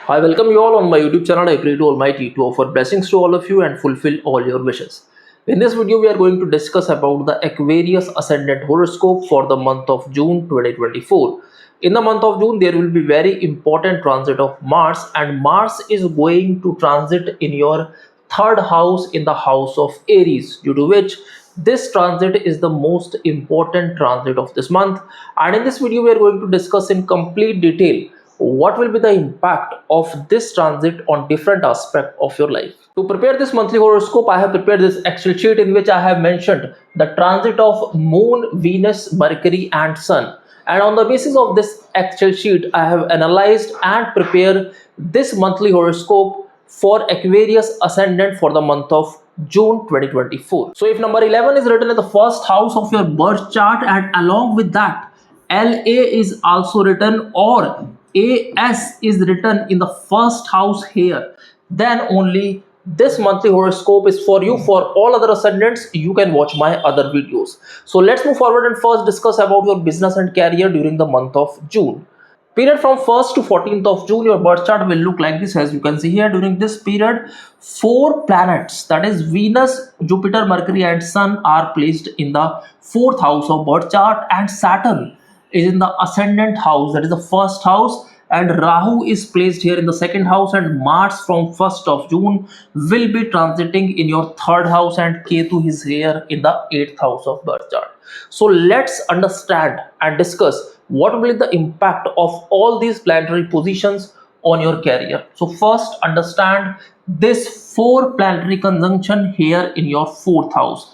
I welcome you all on my YouTube channel. I pray to Almighty to offer blessings to all of you and fulfill all your wishes. In this video, we are going to discuss about the Aquarius Ascendant horoscope for the month of June 2024. In the month of June, there will be very important transit of Mars, and Mars is going to transit in your third house, in the house of Aries, due to which this transit is the most important transit of this month. And in this video, we are going to discuss in complete detail what will be the impact of this transit on different aspects of your life. To prepare this monthly horoscope, I have prepared this Excel sheet in which I have mentioned the transit of Moon, Venus, Mercury and Sun. And on the basis of this Excel sheet, I have analyzed and prepared this monthly horoscope for Aquarius Ascendant for the month of June 2024. So if number 11 is written in the first house of your birth chart, and along with that LA is also written, or AS is written in the first house here, then only this monthly horoscope is for you. For all other ascendants, you can watch my other videos. So let's move forward and first discuss about your business and career during the month of June. Period from 1st to 14th of June, your birth chart will look like this. As you can see here, during this period, 4 planets, that is Venus, Jupiter, Mercury and Sun, are placed in the 4th house of birth chart, and Saturn is in the ascendant house, that is the first house, and Rahu is placed here in the 2nd house, and Mars from 1st of June will be transiting in your 3rd house, and Ketu is here in the 8th house of birth chart. So let's understand and discuss what will be the impact of all these planetary positions on your career. So first, understand this 4 planetary conjunction here in your 4th house.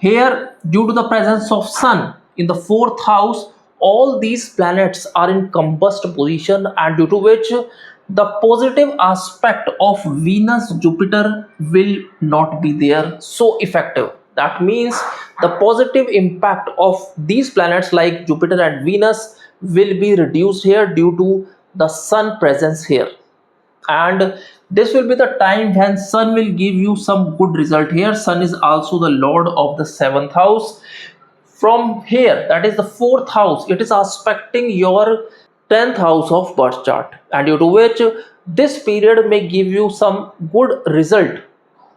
Here, due to the presence of Sun in the 4th house, all these planets are in combust position, and due to which the positive aspect of Venus, Jupiter will not be there so effective. That means the positive impact of these planets like Jupiter and Venus will be reduced here due to the Sun presence here. And this will be the time when Sun will give you some good result here. Sun is also the lord of the 7th house. From here, that is the 4th house, it is aspecting your 10th house of birth chart, and due to which this period may give you some good result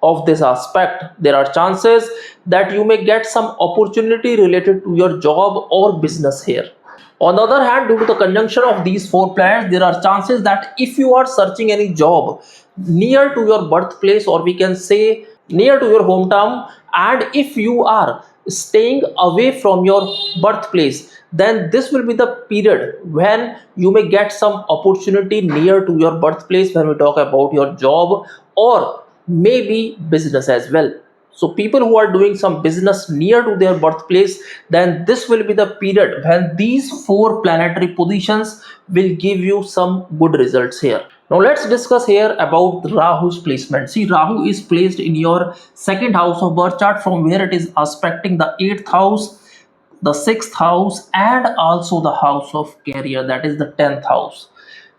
of this aspect. There are chances that you may get some opportunity related to your job or business here. On the other hand, due to the conjunction of these 4 planets, there are chances that if you are searching any job near to your birthplace, or we can say near to your hometown, and if you are staying away from your birthplace, then this will be the period when you may get some opportunity near to your birthplace when we talk about your job or maybe business as well. So people who are doing some business near to their birthplace, then this will be the period when these 4 planetary positions will give you some good results here. Now let's discuss here about Rahu's placement. See, Rahu is placed in your 2nd house of birth chart, from where it is aspecting the 8th house, the 6th house and also the house of career, that is the 10th house.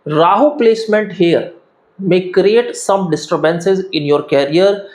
Rahu placement here may create some disturbances in your career,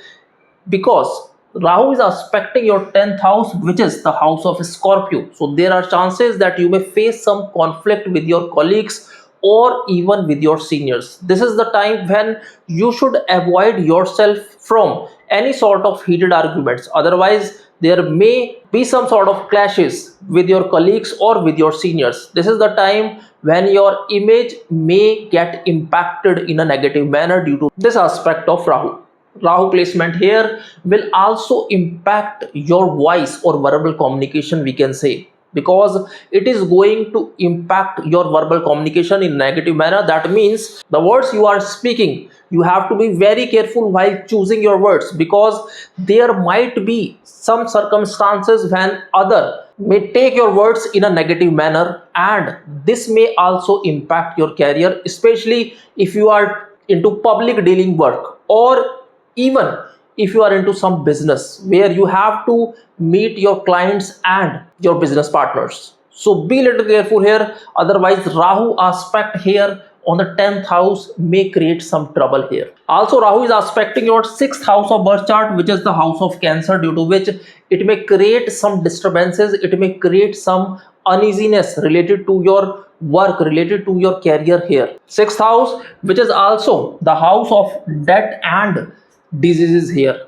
because Rahu is aspecting your 10th house, which is the house of Scorpio. So there are chances that you may face some conflict with your colleagues or even with your seniors. This is the time when you should avoid yourself from any sort of heated arguments. Otherwise, there may be some sort of clashes with your colleagues or with your seniors. This is the time when your image may get impacted in a negative manner due to this aspect of Rahu. Rahu placement here will also impact your voice or verbal communication, we can say, because it is going to impact your verbal communication in negative manner. That means the words you are speaking, you have to be very careful while choosing your words, because there might be some circumstances when other may take your words in a negative manner, and this may also impact your career, especially if you are into public dealing work, or even if you are into some business where you have to meet your clients and your business partners. So be a little careful here, otherwise Rahu aspect here on the 10th house may create some trouble here. Also, Rahu is aspecting your 6th house of birth chart, which is the house of Cancer, due to which it may create some disturbances, it may create some uneasiness related to your work, related to your career here. Sixth house, which is also the house of death and diseases here.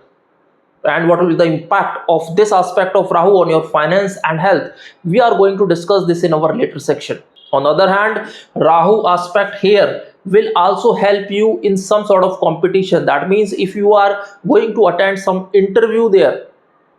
And what will be the impact of this aspect of Rahu on your finance and health? We are going to discuss this in our later section. On the other hand, Rahu aspect here will also help you in some sort of competition. That means if you are going to attend some interview there,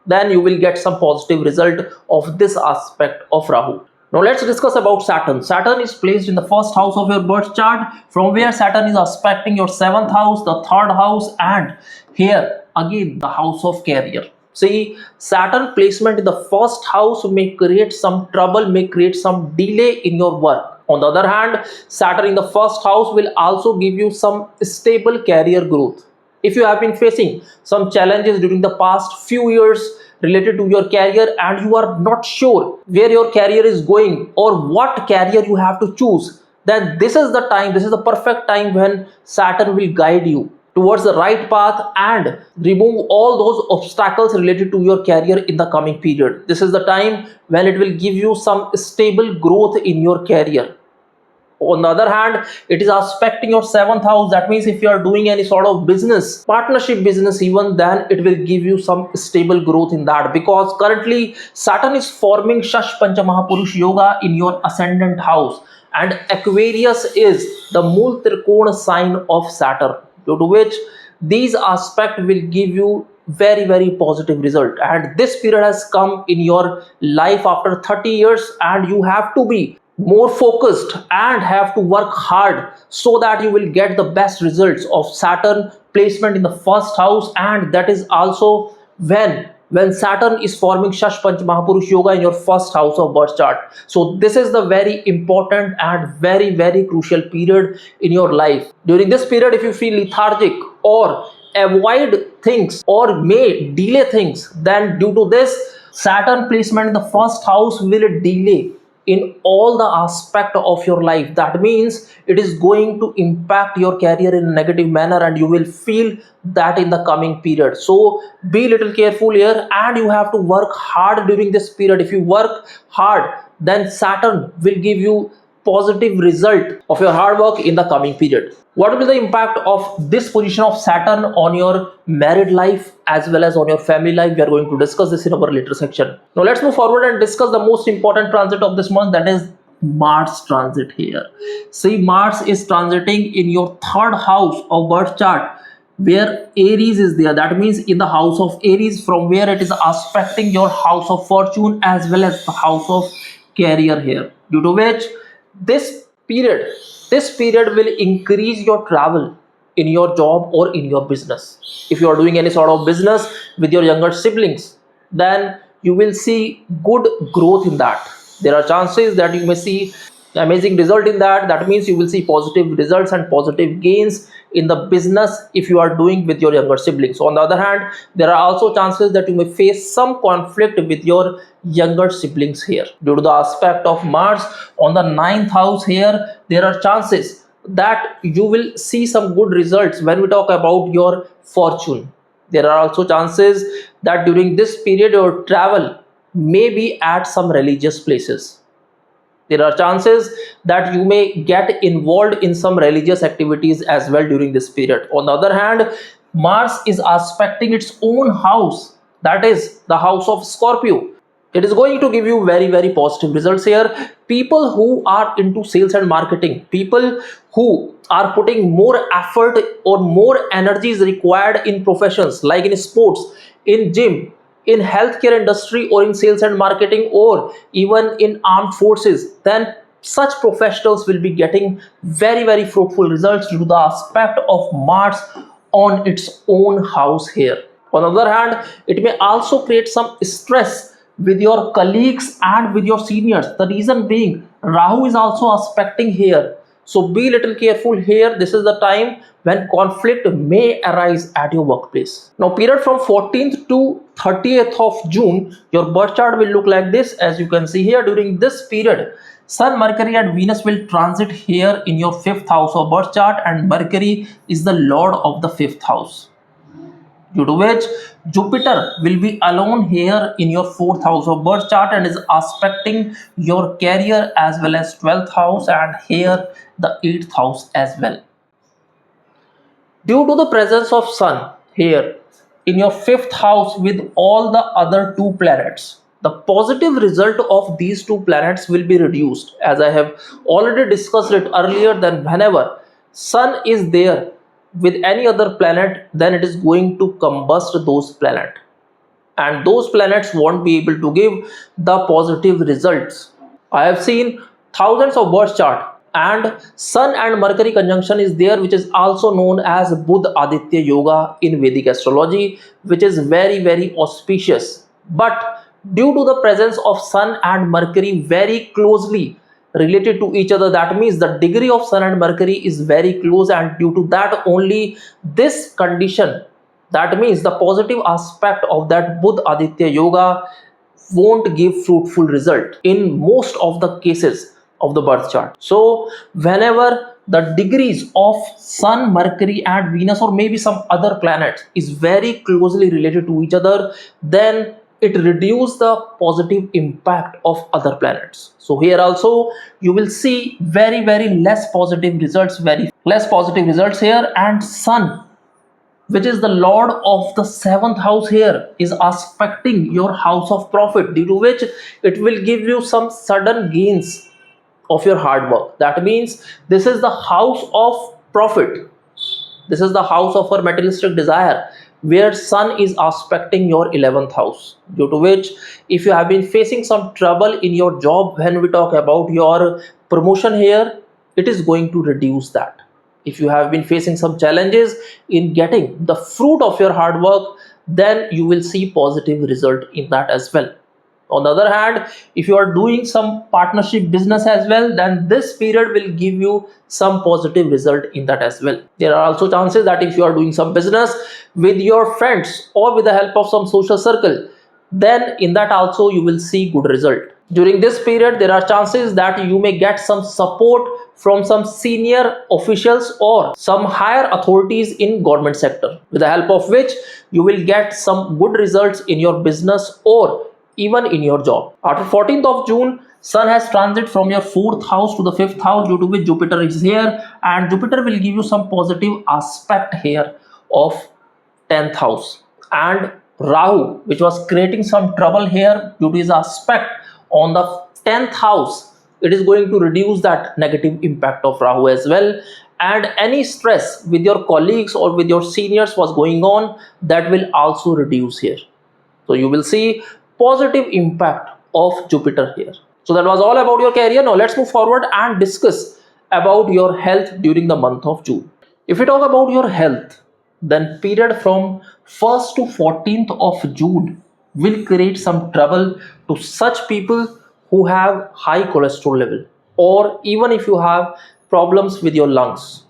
then you will get some positive result of this aspect of Rahu. Now let's discuss about Saturn. Saturn is placed in the first house of your birth chart, from where Saturn is aspecting your seventh house, the third house, and here again the house of career. See, Saturn placement in the first house may create some trouble, may create some delay in your work. On the other hand, Saturn in the first house will also give you some stable career growth. If you have been facing some challenges during the past few years related to your career and you are not sure where your career is going or what career you have to choose, then this is the time, this is the perfect time when Saturn will guide you towards the right path and remove all those obstacles related to your career in the coming period. This is the time when it will give you some stable growth in your career. On the other hand, it is aspecting your seventh house. That means if you are doing any sort of business, partnership business even, then it will give you some stable growth in that, because currently Saturn is forming Shash Pancha Mahapurush Yoga in your ascendant house, and Aquarius is the Mool Trikona sign of Saturn, due to which these aspects will give you very positive result. And this period has come in your life after 30 years, and you have to be more focused and have to work hard so that you will get the best results of Saturn placement in the first house. And that is also when Saturn is forming Shash Panch Mahapurush Yoga in your first house of birth chart. So this is the very important and very crucial period in your life. During this period, if you feel lethargic or avoid things or may delay things, then due to this Saturn placement in the first house will delay in all the aspect of your life. That means it is going to impact your career in a negative manner, and you will feel that in the coming period. So be little careful here, and you have to work hard during this period. If you work hard, then Saturn will give you positive result of your hard work in the coming period. What will be the impact of this position of Saturn on your married life as well as on your family life? We are going to discuss this in our later section. Now let's move forward and discuss the most important transit of this month, that is Mars transit here. See, Mars is transiting in your third house of birth chart, where Aries is there. That means in the house of Aries, from where it is aspecting your house of fortune as well as the house of career here, due to which this period will increase your travel in your job or in your business. If you are doing any sort of business with your younger siblings, then you will see good growth in that. There are chances that you may see amazing result in that. That means you will see positive results and positive gains in the business if you are doing with your younger siblings. On the other hand, there are also chances that you may face some conflict with your younger siblings here due to the aspect of Mars on the ninth house here. There are chances that you will see some good results when we talk about your fortune. There are also chances that during this period your travel may be at some religious places. There are chances that you may get involved in some religious activities as well during this period. On the other hand, Mars is aspecting its own house, that is the house of Scorpio. It is going to give you very positive results here. People who are into sales and marketing, people who are putting more effort or more energy is required in professions like in sports, in gym, in healthcare industry, or in sales and marketing, or even in armed forces, then such professionals will be getting very fruitful results due to the aspect of Mars on its own house here. On the other hand, it may also create some stress with your colleagues and with your seniors. The reason being, Rahu is also aspecting here. So be little careful here. This is the time when conflict may arise at your workplace. Now period from 14th to 30th of June, your birth chart will look like this. As you can see here, during this period, Sun, Mercury and Venus will transit here in your 5th house of birth chart, and Mercury is the lord of the 5th house. due to which Jupiter will be alone here in your 4th house of birth chart and is aspecting your career as well as 12th house and here the 8th house as well. Due to the presence of Sun here in your 5th house with all the other two planets, the positive result of these two planets will be reduced. As I have already discussed it earlier, then whenever Sun is there with any other planet, then it is going to combust those planets, and those planets won't be able to give the positive results. I have seen thousands of birth chart and Sun and Mercury conjunction is there, which is also known as Buddha Aditya Yoga in Vedic astrology, which is very auspicious. But due to the presence of Sun and Mercury very closely related to each other, that means the degree of Sun and Mercury is very close, and due to that only this condition, that means the positive aspect of that Buddha Aditya Yoga won't give fruitful result in most of the cases of the birth chart. So whenever the degrees of Sun, Mercury and Venus or maybe some other planet is very closely related to each other, then it reduces the positive impact of other planets. So here also you will see very less positive results, very less positive results here. And Sun, which is the lord of the 7th house here, is aspecting your house of profit, due to which it will give you some sudden gains of your hard work. That means this is the house of profit, this is the house of our materialistic desire, where Sun is aspecting your 11th house, due to which if you have been facing some trouble in your job, when we talk about your promotion here, it is going to reduce that. If you have been facing some challenges in getting the fruit of your hard work, then you will see positive result in that as well. On the other hand, if you are doing some partnership business as well, then this period will give you some positive result in that as well. There are also chances that if you are doing some business with your friends or with the help of some social circle, then in that also you will see good result. During this period, there are chances that you may get some support from some senior officials or some higher authorities in government sector, with the help of which you will get some good results in your business or even in your job. After 14th of June, Sun has transit from your 4th house to the 5th house, due to which Jupiter is here, and Jupiter will give you some positive aspect here of 10th house. And Rahu, which was creating some trouble here due to his aspect on the 10th house, it is going to reduce that negative impact of Rahu as well. And any stress with your colleagues or with your seniors was going on, that will also reduce here. So you will see positive impact of Jupiter here. So that was all about your career. Now let's move forward and discuss about your health during the month of June. If we talk about your health, then period from 1st to 14th of June will create some trouble to such people who have high cholesterol level, or even if you have problems with your lungs.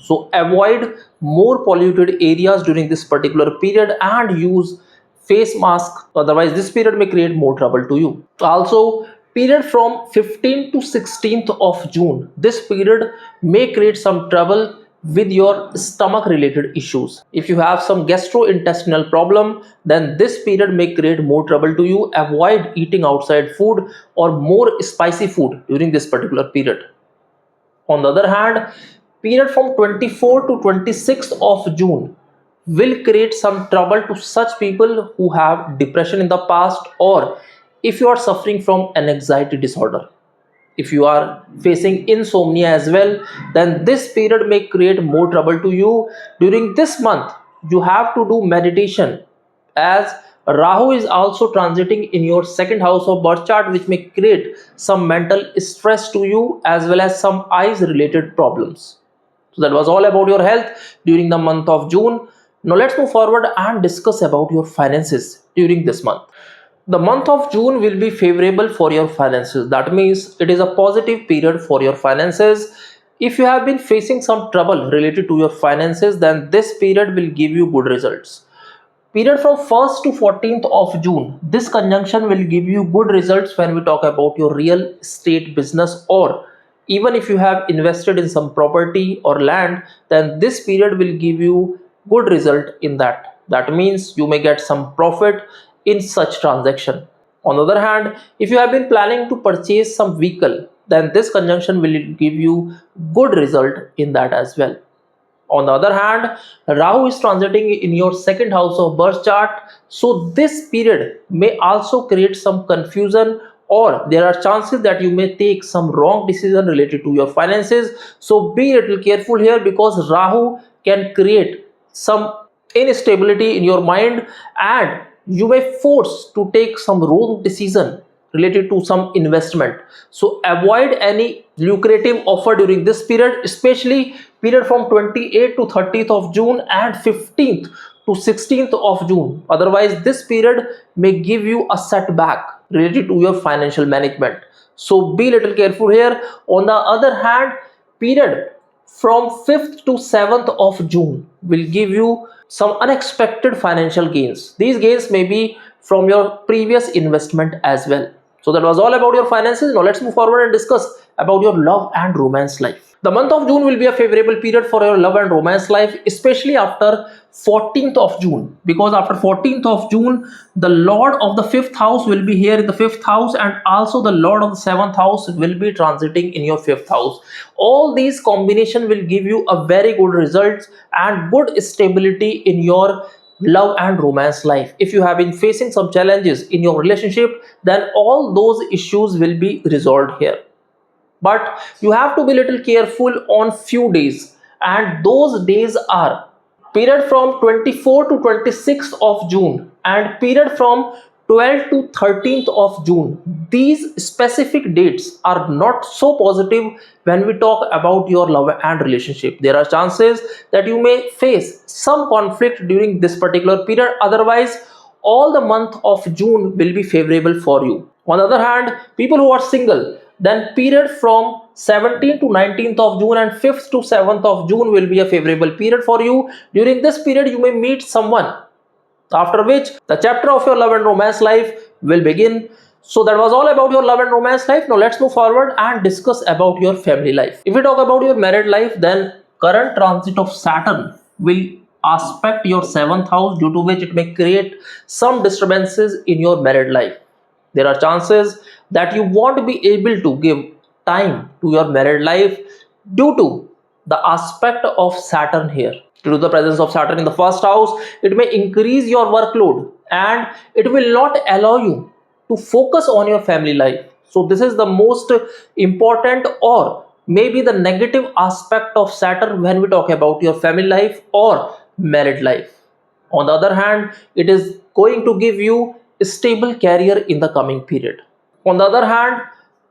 So avoid more polluted areas during this particular period and use face mask, otherwise this period may create more trouble to you. Also, period from 15th to 16th of June, this period may create some trouble with your stomach related issues. If you have some gastrointestinal problem, then this period may create more trouble to you. Avoid eating outside food or more spicy food during this particular period. On the other hand, period from 24th to 26th of June will create some trouble to such people who have depression in the past, or if you are suffering from an anxiety disorder. If you are facing insomnia as well, then this period may create more trouble to you. During this month, you have to do meditation, as Rahu is also transiting in your 2nd house of birth chart, which may create some mental stress to you as well as some eyes related problems. So that was all about your health during the month of June. Now let's move forward and discuss about your finances during this month. The month of June will be favorable for your finances. That means it is a positive period for your finances. If you have been facing some trouble related to your finances, then this period will give you good results. Period from 1st to 14th of June, this conjunction will give you good results when we talk about your real estate business, or even if you have invested in some property or land, then this period will give you good result in that. That means you may get some profit in such transaction. On the other hand, if you have been planning to purchase some vehicle, then this conjunction will give you good result in that as well. On the other hand, Rahu is transiting in your second house of birth chart, so this period may also create some confusion, or there are chances that you may take some wrong decision related to your finances. So be a little careful here, because Rahu can create some instability in your mind, and you may force to take some wrong decision related to some investment. So avoid any lucrative offer during this period, especially period from 28th to 30th of June and 15th to 16th of June. Otherwise, this period may give you a setback related to your financial management. So be little careful here. On the other hand, period from 5th to 7th of June will give you some unexpected financial gains. These gains may be from your previous investment as well. So that was all about your finances. Now let's move forward and discuss about your love and romance life. The month of June will be a favorable period for your love and romance life, especially after 14th of June, because after 14th of June, the Lord of the 5th house will be here in the 5th house, and also the Lord of the 7th house will be transiting in your 5th house. All these combination will give you a very good results and good stability in your love and romance life. If you have been facing some challenges in your relationship, then all those issues will be resolved here. But you have to be little careful on few days, and those days are period from 24th to 26th of June and period from 12th to 13th of June. These specific dates are not so positive when we talk about your love and relationship. There are chances that you may face some conflict during this particular period. Otherwise, all the month of June will be favorable for you. On the other hand, people who are single, then period from 17th to 19th of June and 5th to 7th of June will be a favorable period for you. During this period, you may meet someone, after which the chapter of your love and romance life will begin. So that was all about your love and romance life. Now let's move forward and discuss about your family life. If we talk about your married life, then current transit of Saturn will aspect your 7th house, due to which it may create some disturbances in your married life. There are chances that you won't be able to give time to your married life due to the aspect of Saturn here. Due to the presence of Saturn in the first house, it may increase your workload and it will not allow you to focus on your family life. So this is the most important, or maybe the negative aspect of Saturn when we talk about your family life or married life. On the other hand, it is going to give you a stable career in the coming period. On the other hand,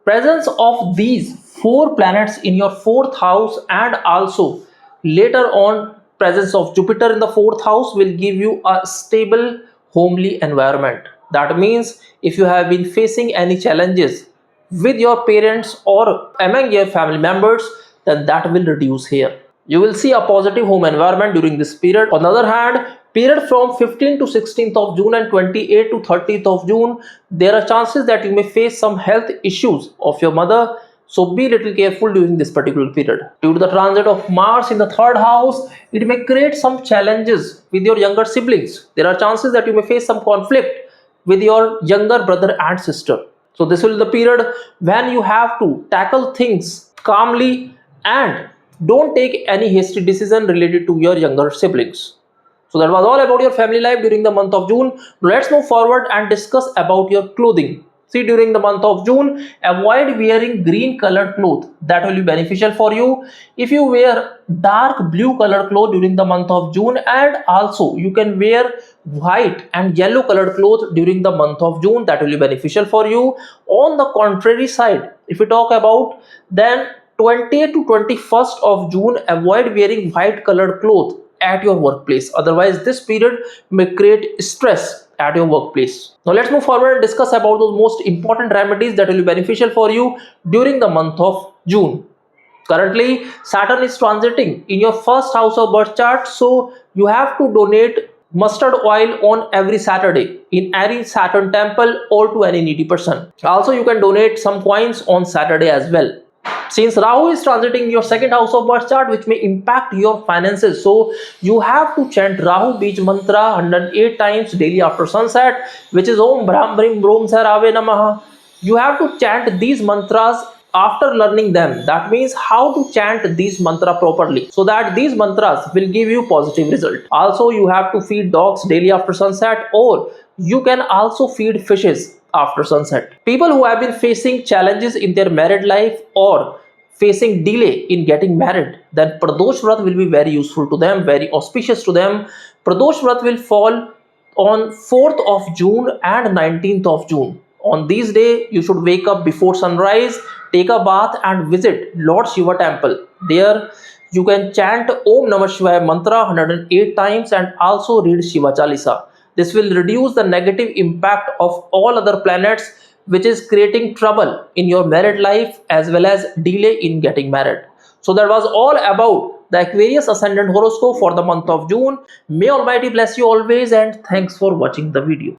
presence of these four planets in your 4th house and also later on presence of Jupiter in the 4th house will give you a stable homely environment. That means if you have been facing any challenges with your parents or among your family members, then that will reduce here. You will see a positive home environment during this period. On the other hand, period from 15th to 16th of June and 28th to 30th of June, there are chances that you may face some health issues of your mother. So be little careful during this particular period. Due to the transit of Mars in the 3rd house, it may create some challenges with your younger siblings. There are chances that you may face some conflict with your younger brother and sister. So this will be the period when you have to tackle things calmly and don't take any hasty decision related to your younger siblings. So that was all about your family life during the month of June. Let's move forward and discuss about your clothing. See, during the month of June, avoid wearing green colored clothes. That will be beneficial for you. If you wear dark blue colored clothes during the month of June, and also you can wear white and yellow colored clothes during the month of June, that will be beneficial for you. On the contrary side, if we talk about, then 20th to 21st of June, avoid wearing white colored clothes at your workplace. Otherwise, this period may create stress at your workplace. Now let's move forward and discuss about those most important remedies that will be beneficial for you during the month of June. Currently, Saturn is transiting in your 1st house of birth chart, so you have to donate mustard oil on every Saturday in any Saturn temple or to any needy person. Also, you can donate some coins on Saturday as well. Since Rahu is transiting your second house of birth chart, which may impact your finances, so you have to chant Rahu Beej mantra 108 times daily after sunset, which is Om Brahm Brim Brom Sarave Namaha. You have to chant these mantras after learning them. That means how to chant these mantra properly, so that these mantras will give you positive result. Also, you have to feed dogs daily after sunset, or you can also feed fishes after sunset. People who have been facing challenges in their married life or facing delay in getting married, then Pradosh Vrat will be very useful to them, very auspicious to them. Pradosh Vrat will fall on 4th of June and 19th of June. On these days, you should wake up before sunrise, take a bath and visit Lord Shiva temple. There you can chant Om Namah Shivaya mantra 108 times and also read Shiva Chalisa. This will reduce the negative impact of all other planets which is creating trouble in your married life as well as delay in getting married. So that was all about the Aquarius Ascendant horoscope for the month of June. May Almighty bless you always, and thanks for watching the video.